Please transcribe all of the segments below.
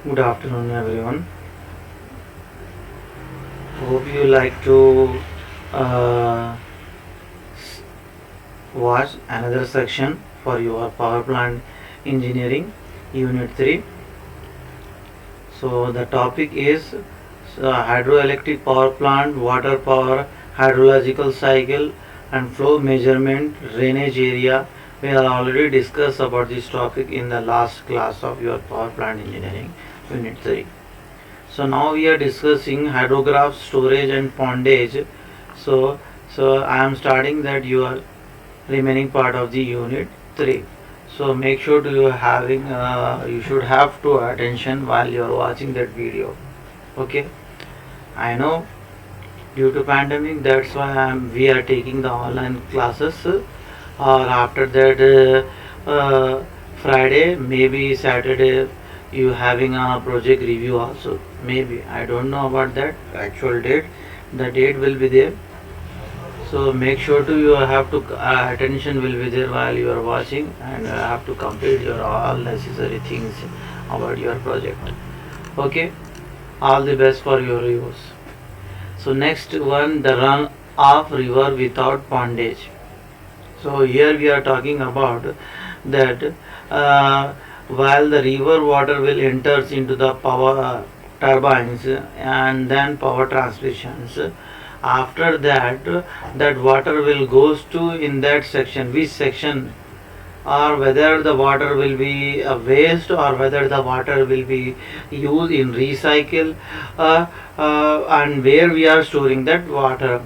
Good afternoon, everyone. Hope you like to uh, watch another section for your power plant engineering unit 3. So the topic is hydroelectric power plant, water power, hydrological cycle and flow measurement, drainage area. We have already discussed about this topic in the last class of your power plant engineering unit 3. So now we are discussing hydrograph, storage and pondage. So I am starting that your remaining part of the unit 3. So make sure to you should have to attention while you are watching that video. Okay, I know due to pandemic, that's why we are taking the online classes, or after that Friday, maybe Saturday you having a project review also, maybe I don't know about that actual date. The date will be there, so make sure to you have to attention will be there while you are watching, and have to complete your all necessary things about your project. Okay, all the best for your reviews. So next one, the run of river without pondage. So here we are talking about that while the river water will enters into the power turbines and then power transmissions, after that that water will goes to in that section, which section, or whether the water will be a waste or whether the water will be used in recycle, and where we are storing that water.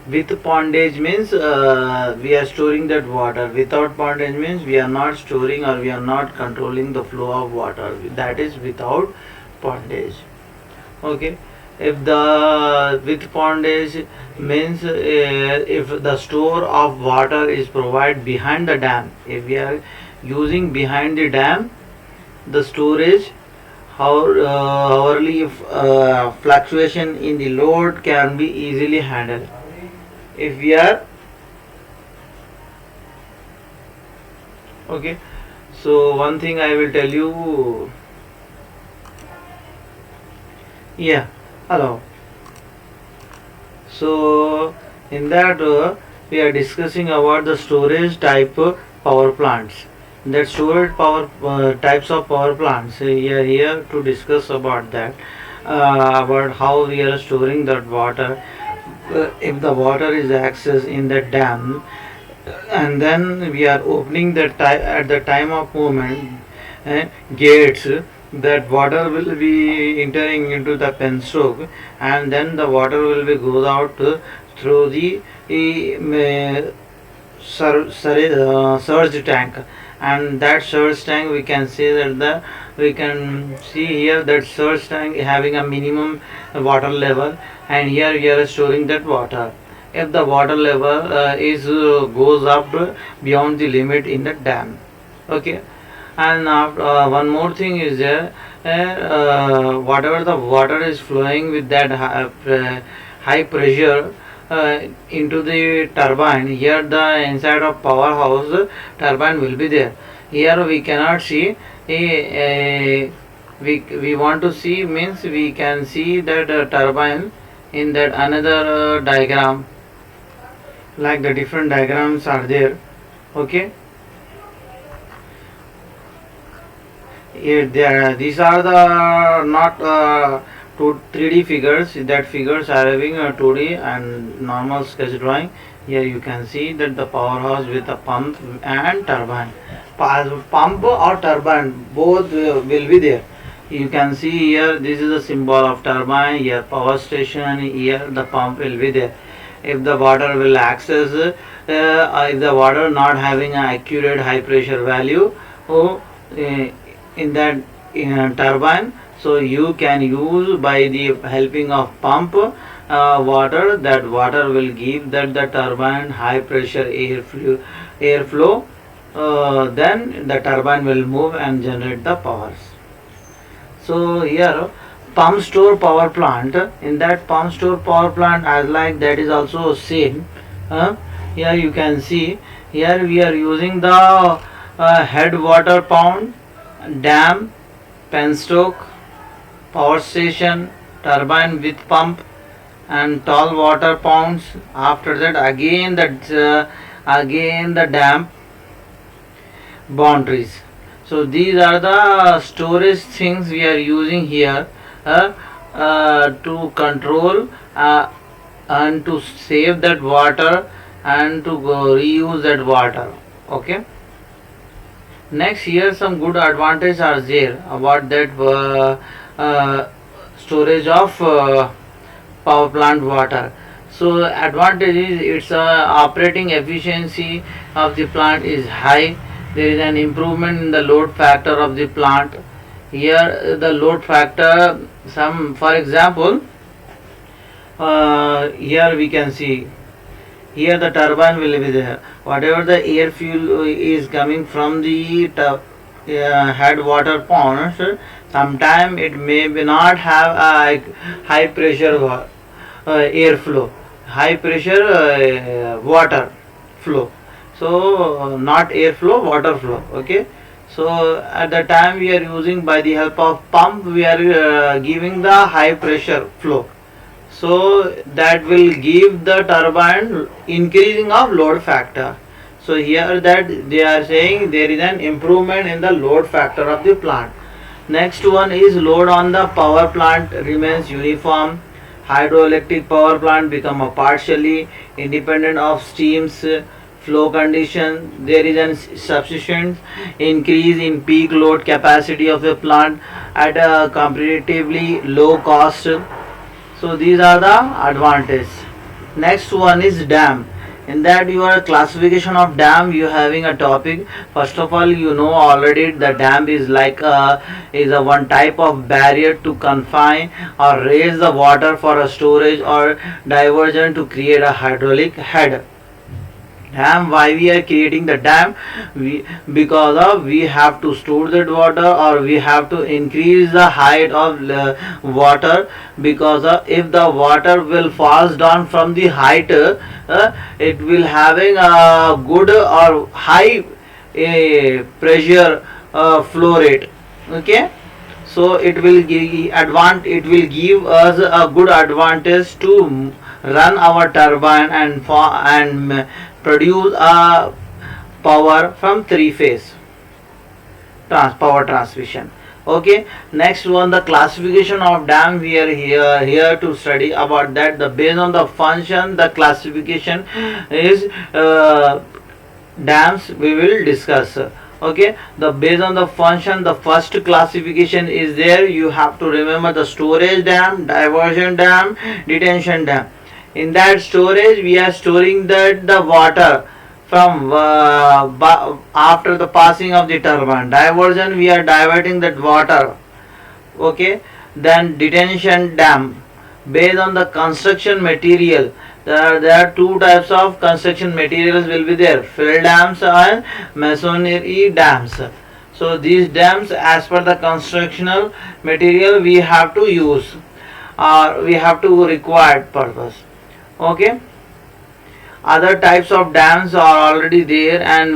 With pondage means we are storing that water. Without pondage means we are not storing or we are not controlling the flow of water. That is without pondage. Okay, if the with pondage means if the store of water is provided behind the dam, if we are using behind the dam, the storage, hourly fluctuation in the load can be easily handled. If we are okay, so one thing I will tell you. Yeah, hello. So in that we are discussing about the storage type power plants. That storage power types of power plants. We are here to discuss about that, about how we are storing that water. If the water is accessed in the dam, and then we are opening the at the time of movement gates, that water will be entering into the penstock, and then the water will be goes out through the surge tank, and that surge tank we can see that we can see here that surge tank having a minimum water level, and here we are storing that water. If the water level is goes up beyond the limit in the dam. Okay, and one more thing is there, whatever the water is flowing with that high pressure into the turbine, here the inside of powerhouse turbine will be there. Here we cannot see we want to see means we can see that turbine in that another diagram, like the different diagrams are there. Okay, these are the not 3D figures. That figures are having a 2D and normal sketch drawing. Here you can see that the powerhouse with a pump and turbine. Pump or turbine both will be there. You can see here this is the symbol of turbine. Here power station. Here the pump will be there. If the water will access, if the water not having an accurate high pressure value, oh, in that turbine, so you can use by the helping of pump water, that water will give that the turbine high pressure airflow, then the turbine will move and generate the powers. So here pump store power plant, in that pump store power plant as like that is also same. Here you can see, here we are using the head water pump dam, penstoke, power station, turbine with pump, and tall water ponds. After that, again the dam boundaries. So these are the storage things we are using here to control and to save that water and to reuse that water. Okay. Next, here some good advantages are there about that storage of power plant water. So advantage is its operating efficiency of the plant is high. There is an improvement in the load factor of the plant. Here the load factor, some for example, here we can see, here the turbine will be there. Whatever the air fuel is coming from the head water ponds, sometime it may be not have a high pressure air flow, high pressure water flow. So not air flow, water flow. Okay. So at the time we are using, by the help of pump, we are giving the high pressure flow. So that will give the turbine increasing of load factor. So here that they are saying there is an improvement in the load factor of the plant. Next one is load on the power plant remains uniform. Hydroelectric power plant become a partially independent of steam's flow condition. There is a subsequent increase in peak load capacity of the plant at a comparatively low cost. So these are the advantages. Next one is dam. In that your classification of dam, you having a topic. First of all, you know already the dam is like is a one type of barrier to confine or raise the water for a storage or diversion to create a hydraulic head. Dam, why we are creating the dam? Because of we have to store that water, or we have to increase the height of water, because if the water will falls down from the height, it will having a good or high pressure flow rate. Okay. So it will give us a good advantage to run our turbine and produce a power from three phase power transmission. Okay. Next one, the classification of dam. We are here to study about that. The based on the function, the classification is dams we will discuss. Okay. The based on the function, the first classification is there. You have to remember the storage dam, diversion dam, detention dam. In that storage, we are storing the water from after the passing of the turbine. Diversion, we are diverting that water. Okay. Then detention dam, based on the construction material. There are two types of construction materials will be there: fill dams and masonry dams. So these dams, as per the constructional material, we have to use, or we have to required purpose. Okay. Other types of dams are already there, and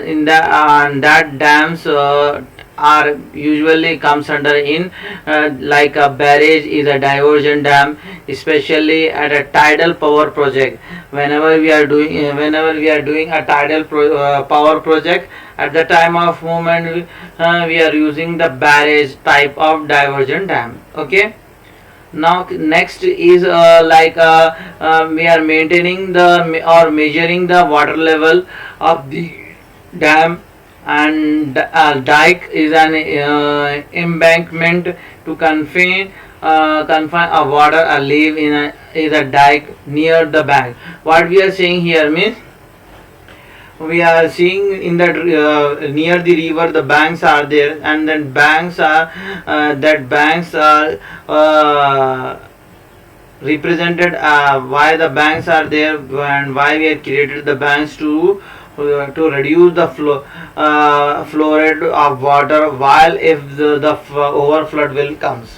in that dams are usually comes under in like a barrage is a diversion dam, especially at a tidal power project. Whenever we are doing a tidal power project, at the time of movement, we are using the barrage type of diversion dam. Okay. Now next is we are maintaining the or measuring the water level of the dam, and dike is an embankment to confine a water or leave in a dike near the bank. What we are saying here means, we are seeing in that near the river the banks are there, and then banks are represented why the banks are there, and why we have created the banks to reduce the flow rate of water while if the overflood will comes.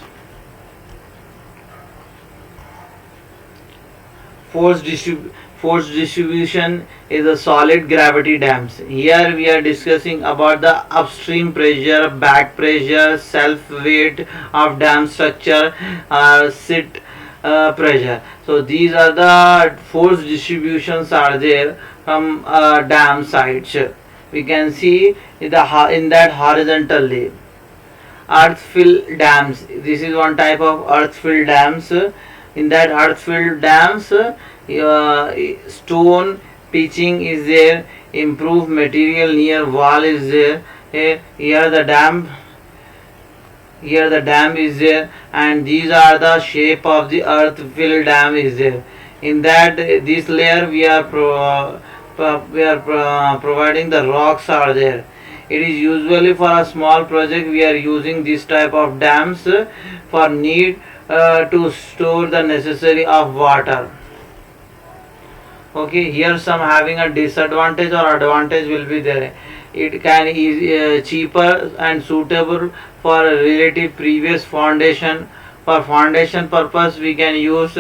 force distribution is a solid gravity dams. Here we are discussing about the upstream pressure, back pressure, self weight of dam structure, sit pressure. So these are the force distributions are there from dam sides. We can see in that horizontally earth fill dams. This is one type of earth fill dams. In that earth fill dams, stone pitching is there, improved material near wall is there. Here the dam is there, and these are the shape of the earth fill dam is there. In that this layer we are providing the rocks are there. It is usually for a small project we are using this type of dams for need to store the necessary of water. Okay, here some having a disadvantage or advantage will be there. It can is cheaper and suitable for a relative previous foundation. For foundation purpose we can use,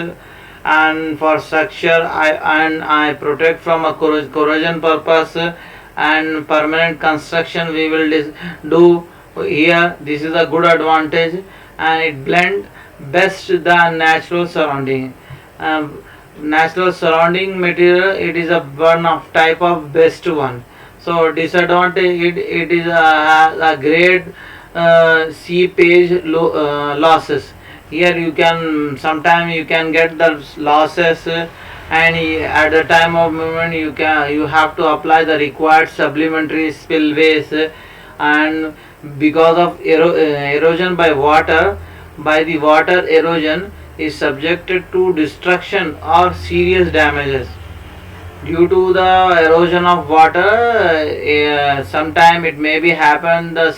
and for structure I protect from a corrosion purpose and permanent construction we will do here. This is a good advantage, and it blend best the natural surrounding. Natural surrounding material, it is a one of type of best one. So disadvantage, it is a great seepage losses. Here you can sometime you can get the losses, and at the time of movement you have to apply the required supplementary spillways, and because of erosion by the water erosion is subjected to destruction or serious damages. Due to the erosion of water, sometime it may be happen the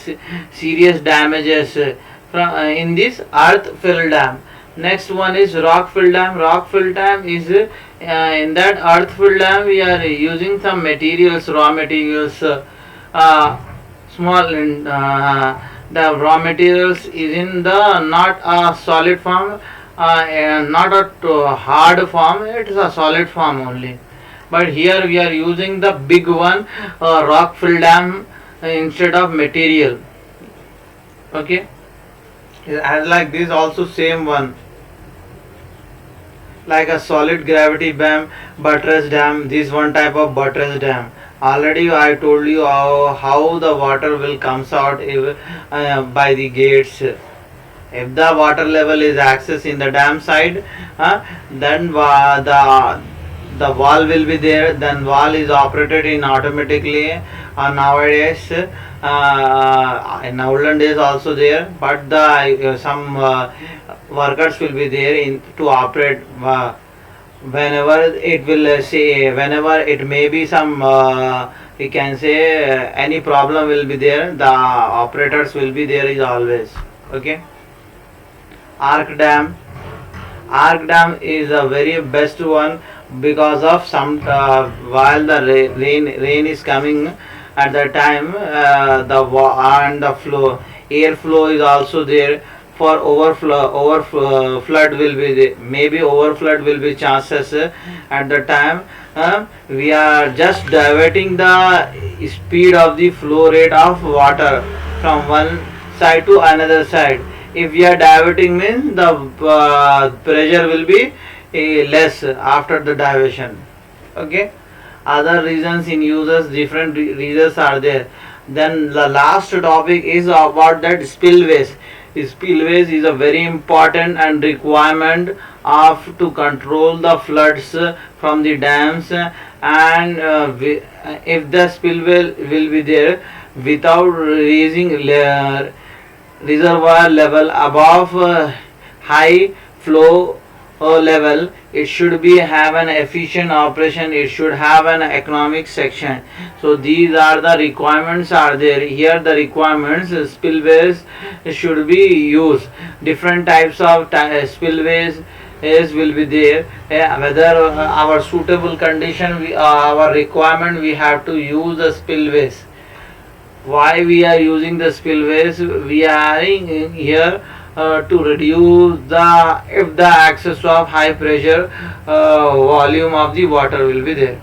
serious damages in this earth fill dam. Next one is rock fill dam. Rock fill dam is in that earth fill dam we are using some materials, raw materials, small the raw materials is in the not a solid form, not a hard form, it is a solid form only. But here we are using the big one, rock fill dam instead of material. Okay, and like this also same one, like a solid gravity dam, buttress dam. This one type of buttress dam. Already I told you how the water will comes out if, by the gates. If the water level is accessed in the dam side, then the wall will be there. Then wall is operated in automatically. Nowadays, in olden days also there, but the some workers will be there to operate. Whenever it will say, whenever it may be some we can say any problem will be there, the operators will be there is always. Okay, arc dam. Arc dam is a very best one because of some while the rain is coming at the time, the flow air flow is also there. For flood will be there, maybe overflood will be chances at the time. We are just diverting the speed of the flow rate of water from one side to another side. If we are diverting means the pressure will be less after the diversion. Okay, other reasons in users, different reasons are there. Then the last topic is about that spillways. Spillways is a very important and requirement of to control the floods from the dams, and if the spillway will be there without raising reservoir level above high flow level, it should be have an efficient operation, it should have an economic section. So these are the requirements are there. Here the requirements, spillways should be used. Different types of spillways will be there. Whether our suitable condition, our requirement, we have to use the spillways. Why we are using the spillways? We are here to reduce the if the access of high pressure volume of the water will be there.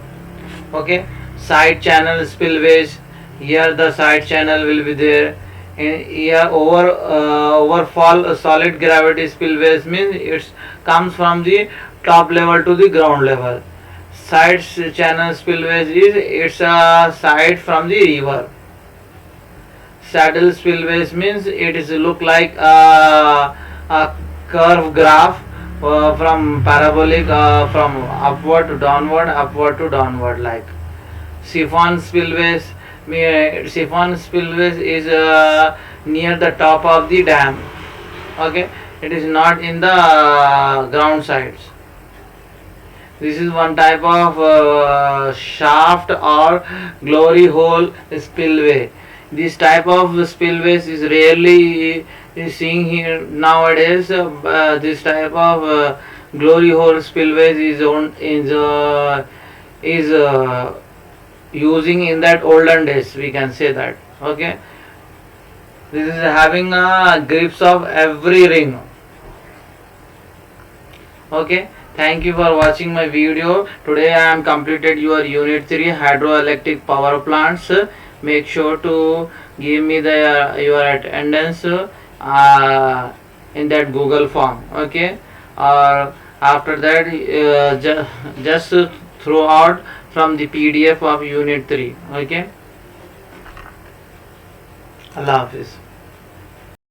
Okay, side channel spillways, here the side channel will be there. In here overfall solid gravity spillways means it comes from the top level to the ground level. Side channel spillways is it's a side from the river. Saddle spillways means it is look like a curve graph from parabolic from upward to downward like. Siphon spillways, siphon spillways is near the top of the dam. Okay, it is not in the ground sides. This is one type of shaft or glory hole spillway. This type of spillways is rarely seen here nowadays. This type of glory hole spillways is using in that olden days. We can say that. Okay. This is having grips of every ring. Okay. Thank you for watching my video. Today I am completed your unit 3 hydroelectric power plants. Make sure to give me the your attendance in that Google form. Okay, or after that just throw out from the PDF of unit 3. Okay, Allah Hafiz.